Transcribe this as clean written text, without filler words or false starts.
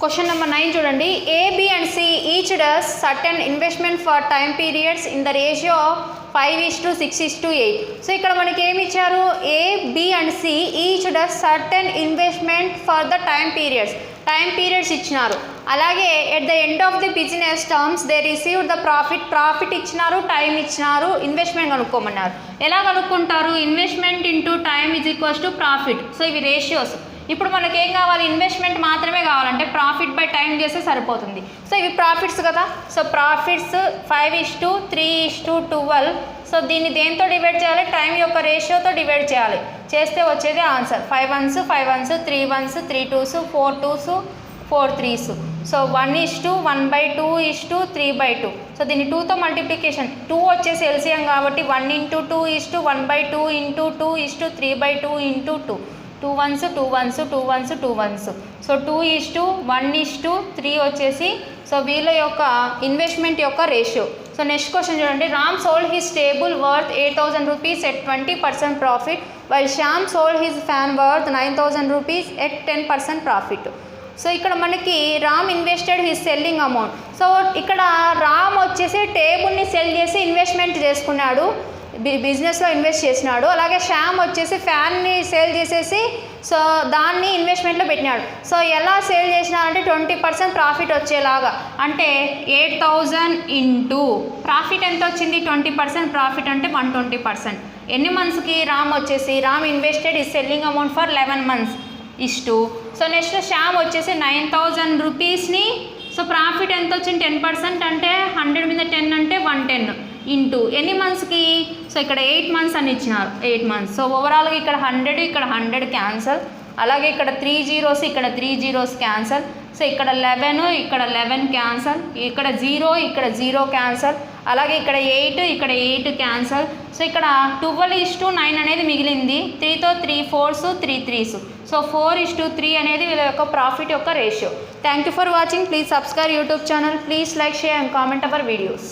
Question number 9 చూడండి. A, B and C each does certain investment for time periods in the ratio of 5:6:8. So ఇక్కడ మనకి ఏమి ఇచ్చారు? A, B and C each does certain investment for the time periods. Time periods ఇచ్చినారు. అలాగే at the end of the business terms they receive the profit ఇచ్చినారు, time ఇచ్చినారు, investment కనుక్కోమన్నారు. ఎలా కనుక్కుంటారు? Investment into time is equals to profit. So ఇవి ratios. ఇప్పుడు మనకి ఏం కావాలి? ఇన్వెస్ట్మెంట్ మాత్రమే కావాలంటే ప్రాఫిట్ బై టైం చేస్తే సరిపోతుంది. సో ఇవి ప్రాఫిట్స్ కదా. So profits 5:3:12. సో దీన్ని దేంతో డివైడ్ చేయాలి? టైం యొక్క రేషియోతో డివైడ్ చేయాలి. చేస్తే వచ్చేది answer. 5 1s 5 1s 3 1s 3 2s 4 2s 4 3s. So 1:2 so దీన్ని 2తో మల్టిప్లికేషన్. 2 వచ్చేసి ఎల్సిఎం కాబట్టి 1 × 2 1/2 × 2 3/2 × 2. 2 1s 2 1s 2 1s 2 1s. So 2:1:3 వచ్చేసి సో వీళ్ళ యొక్క ఇన్వెస్ట్మెంట్ యొక్క రేషియో. సో నెక్స్ట్ క్వశ్చన్ చూడండి. Ram sold his table worth 8,000 rupees at 20% profit while Shyam sold his fan worth 9,000 rupees at 10% profit. So ఇక్కడ మనకి Ram invested his selling amount. So ఇక్కడ రామ్ వచ్చేసి టేబుల్ని cell చేసి ఇన్వెస్ట్మెంట్ చేసుకున్నాడు, బిజినెస్లో ఇన్వెస్ట్ చేసినాడు. అలాగే శ్యామ్ వచ్చేసి ఫ్యాన్ని సేల్ చేసేసి సో దాన్ని ఇన్వెస్ట్మెంట్లో పెట్టినాడు. సో ఎలా సేల్ చేసినారంటే 20% ప్రాఫిట్ వచ్చేలాగా. అంటే 8,000 ఇంటూ ప్రాఫిట్ ఎంత వచ్చింది? 20% ప్రాఫిట్ అంటే 120%. ఎన్ని మంత్స్కి? రామ్ ఇన్వెస్టెడ్ ఈ selling amount for 11 months is to. So next Shyam వచ్చేసి 9,000 రూపీస్ని సో ప్రాఫిట్ ఎంత వచ్చింది? 10% అంటే 100 మీద 10 అంటే 110 ఇంటూ ఎన్ని మంత్స్కి? సో ఇక్కడ 8 months అని ఇచ్చినారు. 8 months. సో ఓవరాల్గా ఇక్కడ 100 ఇక్కడ 100 క్యాన్సల్. అలాగే ఇక్కడ 3 zeros ఇక్కడ 3 zeros క్యాన్సల్. సో ఇక్కడ 11 ఇక్కడ 11 క్యాన్సల్. ఇక్కడ 0 ఇక్కడ 0 క్యాన్సల్. అలాగే ఇక్కడ 8 ఇక్కడ 8 క్యాన్సల్. సో ఇక్కడ 12:9 అనేది మిగిలింది. 3తో 3 4s 3 3s. సో 4:3 అనేది వీళ్ళ యొక్క ప్రాఫిట్ యొక్క ratio. Thank you for watching. Please subscribe YouTube channel. Please like, share and comment our videos.